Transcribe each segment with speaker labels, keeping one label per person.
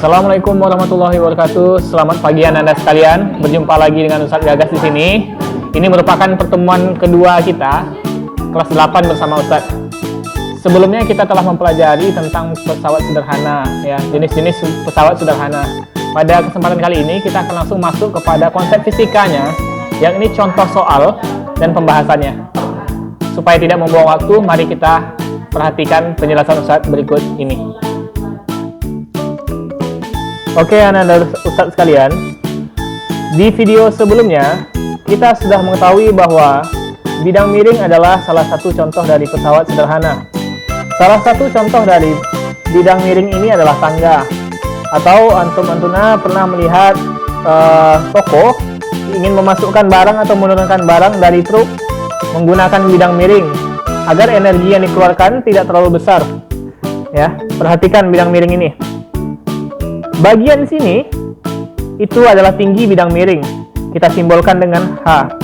Speaker 1: Assalamualaikum warahmatullahi wabarakatuh. Selamat pagi Anda sekalian. Berjumpa lagi dengan Ustadz Gagas di sini. Ini merupakan pertemuan kedua kita, kelas 8 bersama Ustadz. Sebelumnya kita telah mempelajari tentang pesawat sederhana, ya, jenis-jenis pesawat sederhana. Pada kesempatan kali ini kita akan langsung masuk kepada konsep fisikanya, yang ini contoh soal dan pembahasannya. Supaya tidak membuang waktu, mari kita perhatikan penjelasan Ustadz berikut ini. Oke, anak-anak Ustadz sekalian, di video sebelumnya kita sudah mengetahui bahwa bidang miring adalah salah satu contoh dari pesawat sederhana. Salah satu contoh dari bidang miring ini adalah tangga. Atau antum-antuna pernah melihat toko ingin memasukkan barang atau menurunkan barang dari truk menggunakan bidang miring agar energi yang dikeluarkan tidak terlalu besar. Ya, perhatikan bidang miring ini. Bagian sini itu adalah tinggi bidang miring. Kita simbolkan dengan H.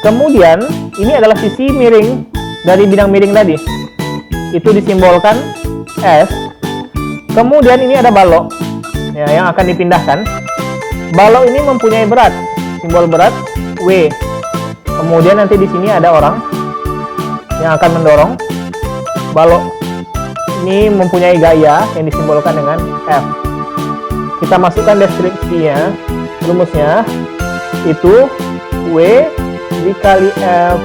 Speaker 1: Kemudian ini adalah sisi miring dari bidang miring tadi. Itu disimbolkan S. Kemudian ini ada balok, ya, yang akan dipindahkan. Balok ini mempunyai berat, simbol berat W. Kemudian nanti di sini ada orang yang akan mendorong. Balok ini mempunyai gaya yang disimbolkan dengan F. Kita masukkan deskripsinya, rumusnya itu W dikali F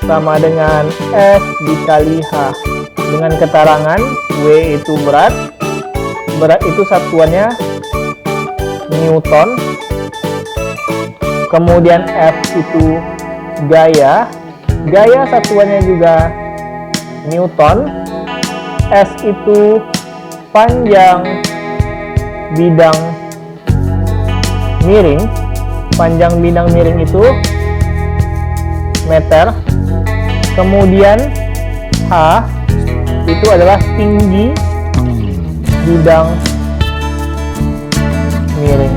Speaker 1: sama dengan S dikali H, dengan keterangan W itu berat itu satuannya Newton, kemudian F itu gaya satuannya juga Newton, S itu panjang bidang miring, itu meter, kemudian H itu adalah tinggi bidang miring.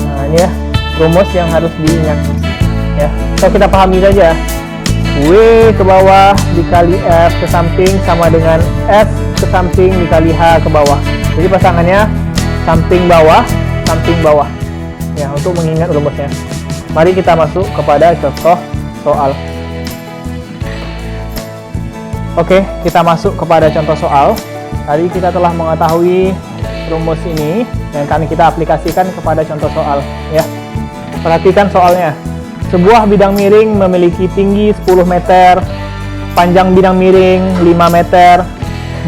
Speaker 1: Nah, ini ya rumus yang harus diingat, ya. So kita pahami saja. W ke bawah dikali F ke samping sama dengan S ke samping dikali H ke bawah. Jadi pasangannya samping bawah. Ya, untuk mengingat rumusnya. Mari kita masuk kepada contoh soal. Oke, kita masuk kepada contoh soal. Tadi kita telah mengetahui rumus ini dan akan kita aplikasikan kepada contoh soal, ya. Perhatikan soalnya. Sebuah bidang miring memiliki tinggi 10 meter, panjang bidang miring 5 meter,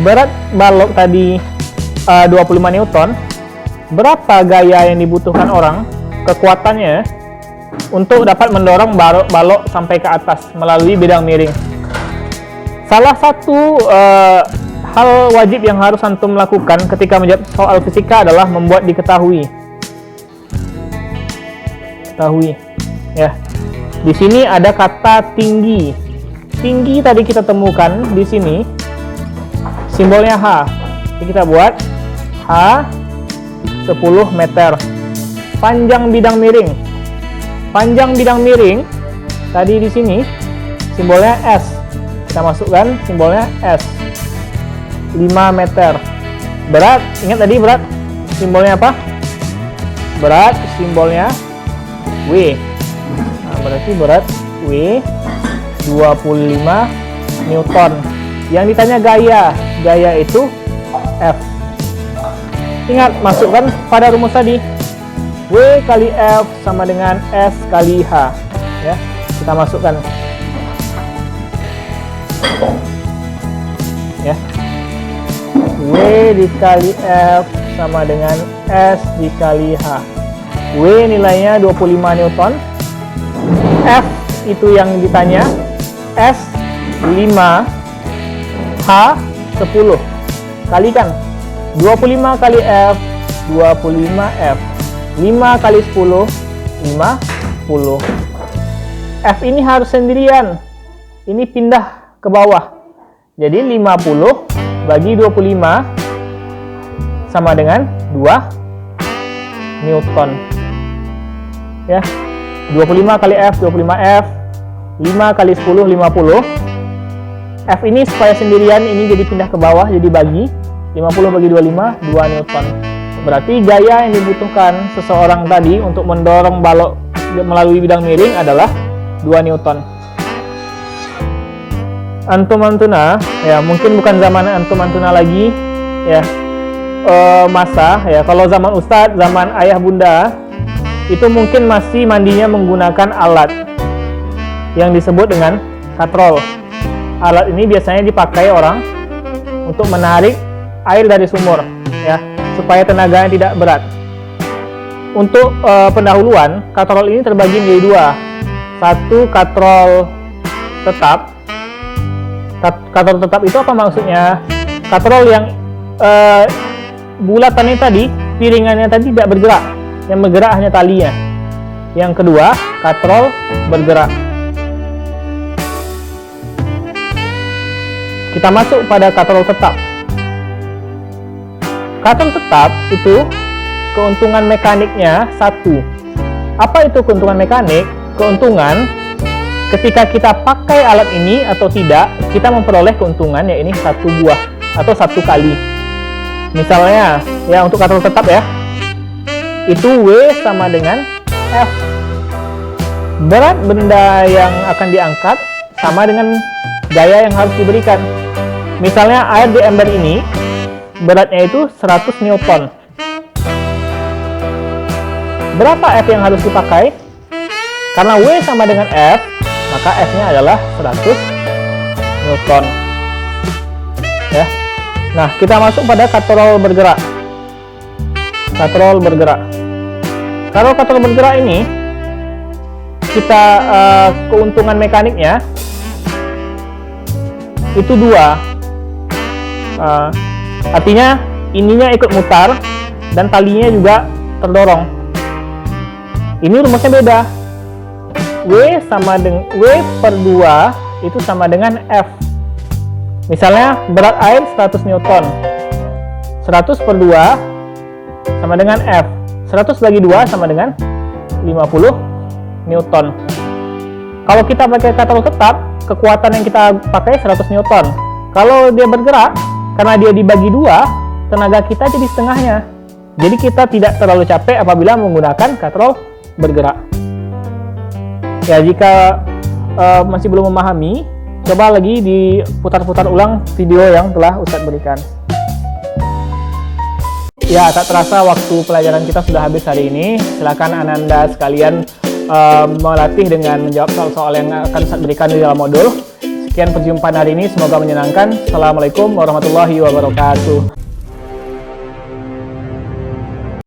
Speaker 1: berat balok tadi 25 Newton. Berapa gaya yang dibutuhkan orang, kekuatannya, untuk dapat mendorong balok sampai ke atas melalui bidang miring? Salah satu hal wajib yang harus antum lakukan ketika menjawab soal fisika adalah membuat diketahui. Ya. Di sini ada kata tinggi. Tinggi tadi kita temukan di sini simbolnya H. Jadi kita buat H 10 meter. Panjang bidang miring. Tadi di sini simbolnya S. Kita masukkan simbolnya S. 5 meter. Berat, ingat tadi berat simbolnya apa? Berat simbolnya W. Nah, berarti berat W 25 Newton. Yang ditanya gaya itu F. Ingat, masukkan pada rumus tadi. W kali F sama dengan S kali H. Ya, kita masukkan. Ya. W dikali F sama dengan S dikali H. W nilainya 25 Newton. F itu yang ditanya. S 5, H 10. Kalikan. 25 kali F, 25F. 5 kali 10, 50. F ini harus sendirian. Ini pindah ke bawah. Jadi 50 bagi 25 sama dengan 2 Newton. Ya. 25 kali F, 25F. 5 kali 10, 50. F ini supaya sendirian, ini jadi pindah ke bawah, jadi bagi. 50 bagi 25, 2 Newton. Berarti gaya yang dibutuhkan seseorang tadi untuk mendorong balok melalui bidang miring adalah 2 Newton. Antum antuna, ya mungkin bukan zaman antum antuna lagi, ya masa ya. Kalau zaman Ustadz, zaman ayah bunda, itu mungkin masih mandinya menggunakan alat yang disebut dengan katrol. Alat ini biasanya dipakai orang untuk menarik air dari sumur, ya, supaya tenaganya tidak berat. Untuk pendahuluan, katrol ini terbagi menjadi dua. Satu katrol tetap. Katrol tetap itu apa maksudnya? Katrol yang bulatannya tadi, piringannya tadi tidak bergerak, yang bergerak hanya talinya. Yang kedua, katrol bergerak. Kita masuk pada katrol tetap. Katrol tetap itu keuntungan mekaniknya satu. Apa itu keuntungan mekanik? Keuntungan ketika kita pakai alat ini atau tidak, kita memperoleh keuntungan, ya ini satu buah atau satu kali. Misalnya, ya untuk katrol tetap ya, itu W sama dengan F. Berat benda yang akan diangkat sama dengan gaya yang harus diberikan. Misalnya air di ember ini, beratnya itu 100 Newton. Berapa F yang harus dipakai? Karena W sama dengan F, maka F-nya adalah 100 Newton. Ya. Nah, kita masuk pada katrol bergerak. Katrol bergerak. Kalau katrol bergerak ini, kita keuntungan mekaniknya itu dua. Artinya ininya ikut mutar dan talinya juga terdorong. Ini rumusnya beda. W sama dengan W per 2 itu sama dengan F. Misalnya berat air 100 Newton. 100 per 2 sama dengan F. 100 bagi 2 sama dengan 50 Newton. Kalau kita pakai katrol tetap, kekuatan yang kita pakai 100 Newton. Kalau dia bergerak, karena dia dibagi 2, tenaga kita jadi setengahnya. Jadi kita tidak terlalu capek apabila menggunakan katrol bergerak. Ya, jika masih belum memahami, coba lagi diputar-putar ulang video yang telah Ustadz berikan. Ya, tak terasa waktu pelajaran kita sudah habis hari ini. Silakan Ananda sekalian melatih dengan menjawab soal-soal yang akan Ustadz berikan di dalam modul. Sekian perjumpaan hari ini, semoga menyenangkan. Assalamualaikum warahmatullahi wabarakatuh.